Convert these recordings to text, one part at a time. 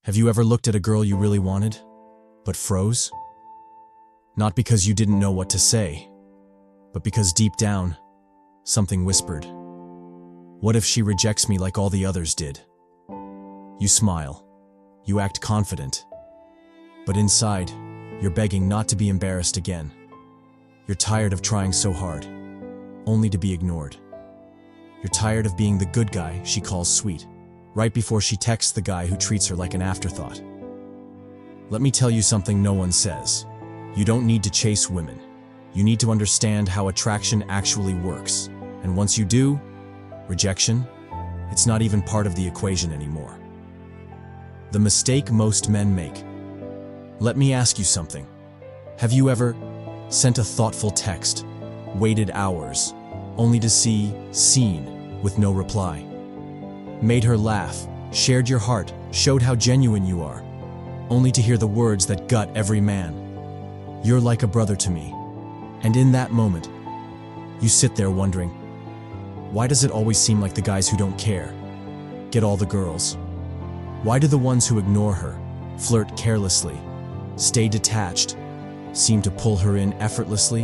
Have you ever looked at a girl you really wanted, but froze? Not because you didn't know what to say, but because deep down, something whispered. What if she rejects me like all the others did? You smile. You act confident. But inside, you're begging not to be embarrassed again. You're tired of trying so hard, only to be ignored. You're tired of being the good guy she calls sweet, right before she texts the guy who treats her like an afterthought. Let me tell you something no one says. You don't need to chase women. You need to understand how attraction actually works. And once you do, rejection, it's not even part of the equation anymore. The mistake most men make. Let me ask you something. Have you ever sent a thoughtful text, waited hours, only to see seen with no reply? Made her laugh, shared your heart, showed how genuine you are, only to hear the words that gut every man. You're like a brother to me. And in that moment, you sit there wondering, why does it always seem like the guys who don't care get all the girls? Why do the ones who ignore her, flirt carelessly, stay detached, seem to pull her in effortlessly,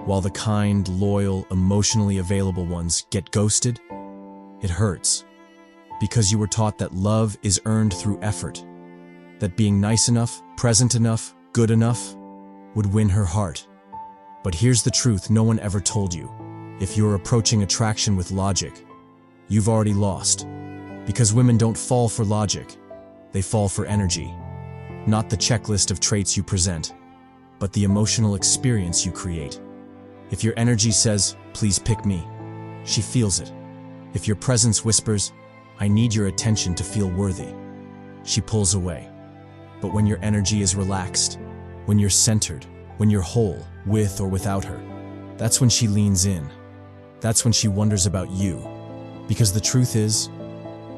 while the kind, loyal, emotionally available ones get ghosted? It hurts, because you were taught that love is earned through effort, that being nice enough, present enough, good enough would win her heart. But here's the truth no one ever told you. If you're approaching attraction with logic, you've already lost. Because women don't fall for logic, they fall for energy. Not the checklist of traits you present, but the emotional experience you create. If your energy says, please pick me, she feels it. If your presence whispers, I need your attention to feel worthy, she pulls away. But when your energy is relaxed, when you're centered, when you're whole, with or without her, that's when she leans in. That's when she wonders about you. Because the truth is,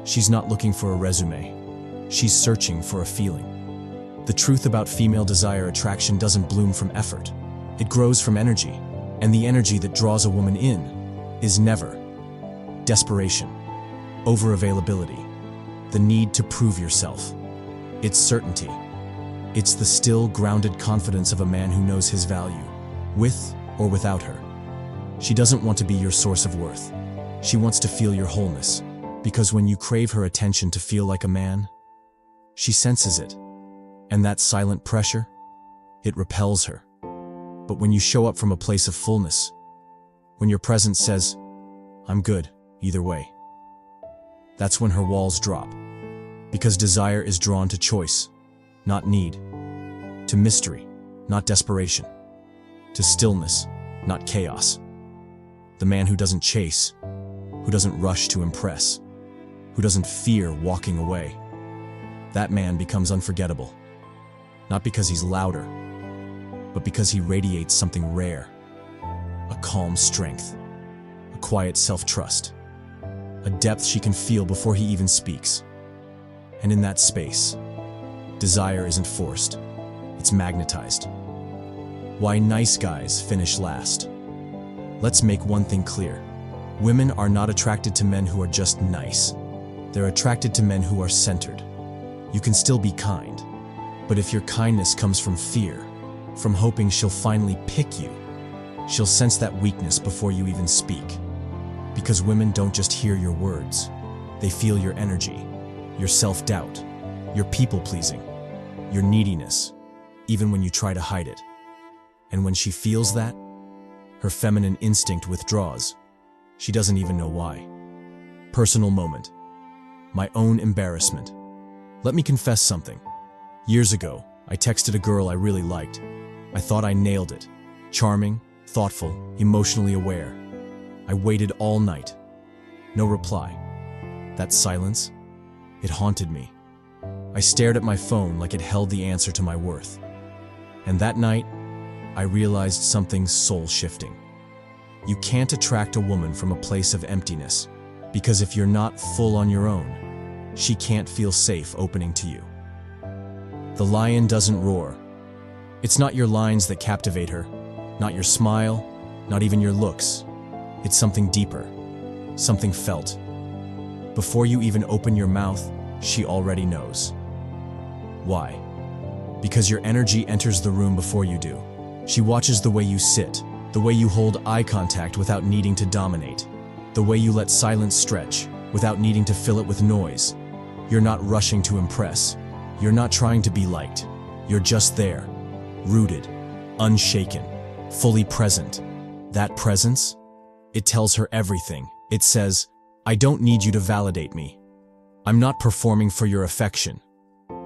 she's not looking for a resume. She's searching for a feeling. The truth about female desire attraction doesn't bloom from effort. It grows from energy. And the energy that draws a woman in is never desperation, over-availability, the need to prove yourself. It's certainty. It's the still, grounded confidence of a man who knows his value, with or without her. She doesn't want to be your source of worth. She wants to feel your wholeness, because when you crave her attention to feel like a man, she senses it. And that silent pressure, it repels her. But when you show up from a place of fullness, when your presence says, I'm good, either way, that's when her walls drop. Because desire is drawn to choice, not need, to mystery, not desperation, to stillness, not chaos. The man who doesn't chase, who doesn't rush to impress, who doesn't fear walking away, that man becomes unforgettable. Not because he's louder, but because he radiates something rare, a calm strength, a quiet self-trust, a depth she can feel before he even speaks. And in that space, desire isn't forced, it's magnetized. Why nice guys finish last. Let's make one thing clear. Women are not attracted to men who are just nice. They're attracted to men who are centered. You can still be kind, but if your kindness comes from fear, from hoping she'll finally pick you, she'll sense that weakness before you even speak. Because women don't just hear your words, they feel your energy, your self-doubt, your people-pleasing, your neediness, even when you try to hide it. And when she feels that, her feminine instinct withdraws. She doesn't even know why. Personal moment. My own embarrassment. Let me confess something. Years ago, I texted a girl I really liked. I thought I nailed it. Charming, thoughtful, emotionally aware. I waited all night. No reply. That silence, it haunted me. I stared at my phone like it held the answer to my worth. And that night, I realized something soul-shifting. You can't attract a woman from a place of emptiness, because if you're not full on your own, she can't feel safe opening to you. The lion doesn't roar. It's not your lines that captivate her, not your smile, not even your looks. It's something deeper, something felt. Before you even open your mouth, she already knows. Why? Because your energy enters the room before you do. She watches the way you sit, the way you hold eye contact without needing to dominate, the way you let silence stretch without needing to fill it with noise. You're not rushing to impress. You're not trying to be liked. You're just there, rooted, unshaken, fully present. That presence, it tells her everything. It says, I don't need you to validate me. I'm not performing for your affection.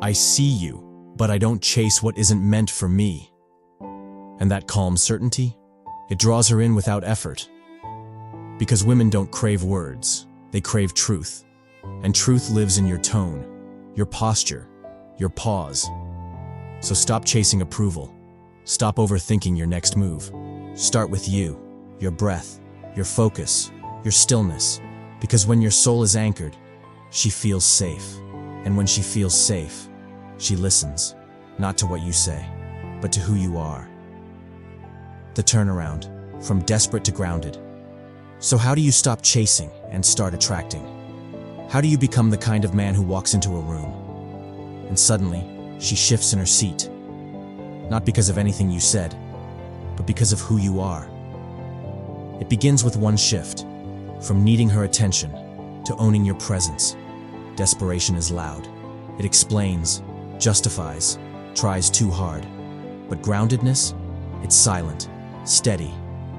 I see you, but I don't chase what isn't meant for me. And that calm certainty, it draws her in without effort. Because women don't crave words, they crave truth. And truth lives in your tone, your posture, your pause. So stop chasing approval. Stop overthinking your next move. Start with you, your breath, your focus, your stillness. Because when your soul is anchored, she feels safe. And when she feels safe, she listens, not to what you say, but to who you are. The turnaround, from desperate to grounded. So how do you stop chasing and start attracting? How do you become the kind of man who walks into a room, and suddenly she shifts in her seat? Not because of anything you said, but because of who you are. It begins with one shift, from needing her attention to owning your presence. Desperation is loud. It explains, justifies, tries too hard. But groundedness, it's silent, steady,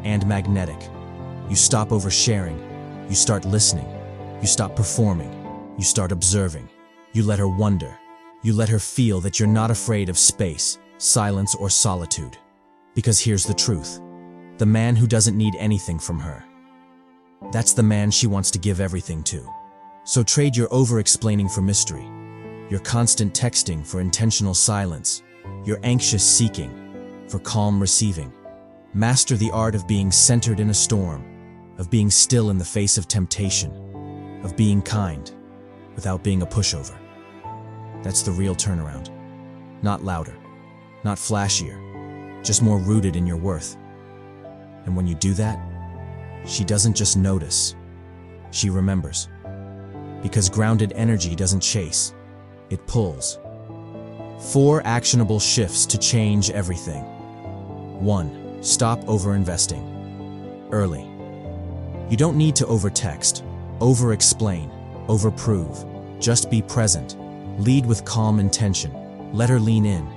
and magnetic. You stop oversharing. You start listening. You stop performing. You start observing. You let her wonder. You let her feel that you're not afraid of space, silence, or solitude. Because here's the truth. The man who doesn't need anything from her, that's the man she wants to give everything to. So trade your over-explaining for mystery, your constant texting for intentional silence, your anxious seeking for calm receiving. Master the art of being centered in a storm, of being still in the face of temptation, of being kind without being a pushover. That's the real turnaround. Not louder, not flashier, just more rooted in your worth. And when you do that, she doesn't just notice, she remembers. Because grounded energy doesn't chase, it pulls. 4 actionable shifts to change everything. 1. Stop over-investing. Early. You don't need to over-text, over-explain, over-prove. Just be present. Lead with calm intention. Let her lean in.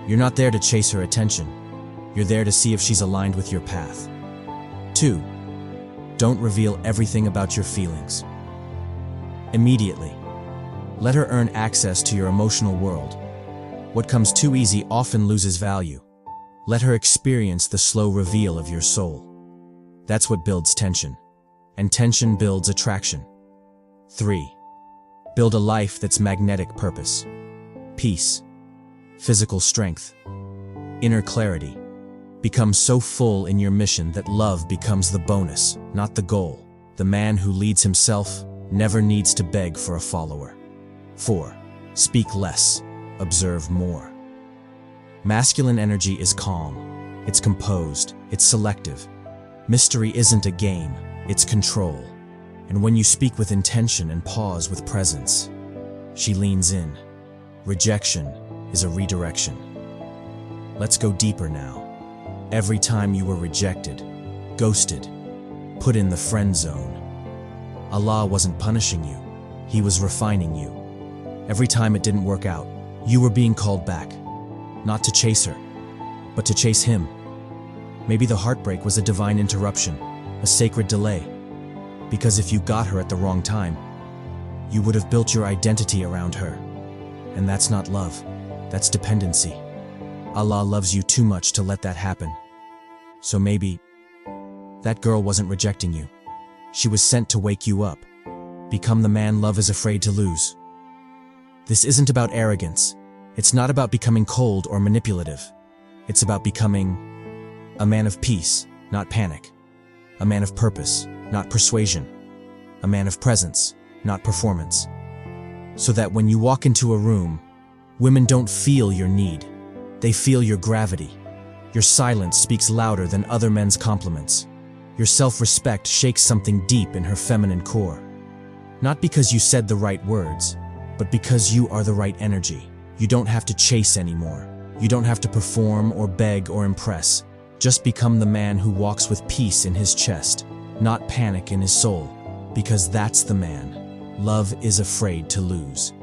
You're not there to chase her attention. You're there to see if she's aligned with your path. 2. Don't reveal everything about your feelings. Immediately. Let her earn access to your emotional world. What comes too easy often loses value. Let her experience the slow reveal of your soul. That's what builds tension. And tension builds attraction. 3. Build a life that's magnetic purpose. Peace. Physical strength. Inner clarity. Become so full in your mission that love becomes the bonus, not the goal. The man who leads himself never needs to beg for a follower. 4. Speak less, observe more. Masculine energy is calm, it's composed, it's selective. Mystery isn't a game, it's control. And when you speak with intention and pause with presence, she leans in. Rejection is a redirection. Let's go deeper now. Every time you were rejected, ghosted, put in the friend zone, Allah wasn't punishing you, He was refining you. Every time it didn't work out, you were being called back. Not to chase her, but to chase Him. Maybe the heartbreak was a divine interruption, a sacred delay. Because if you got her at the wrong time, you would have built your identity around her. And that's not love, that's dependency. Allah loves you too much to let that happen. So maybe that girl wasn't rejecting you. She was sent to wake you up. Become the man love is afraid to lose. This isn't about arrogance. It's not about becoming cold or manipulative. It's about becoming a man of peace, not panic. A man of purpose, not persuasion. A man of presence, not performance. So that when you walk into a room, women don't feel your need. They feel your gravity. Your silence speaks louder than other men's compliments. Your self-respect shakes something deep in her feminine core. Not because you said the right words, but because you are the right energy. You don't have to chase anymore. You don't have to perform or beg or impress. Just become the man who walks with peace in his chest, not panic in his soul, because that's the man love is afraid to lose.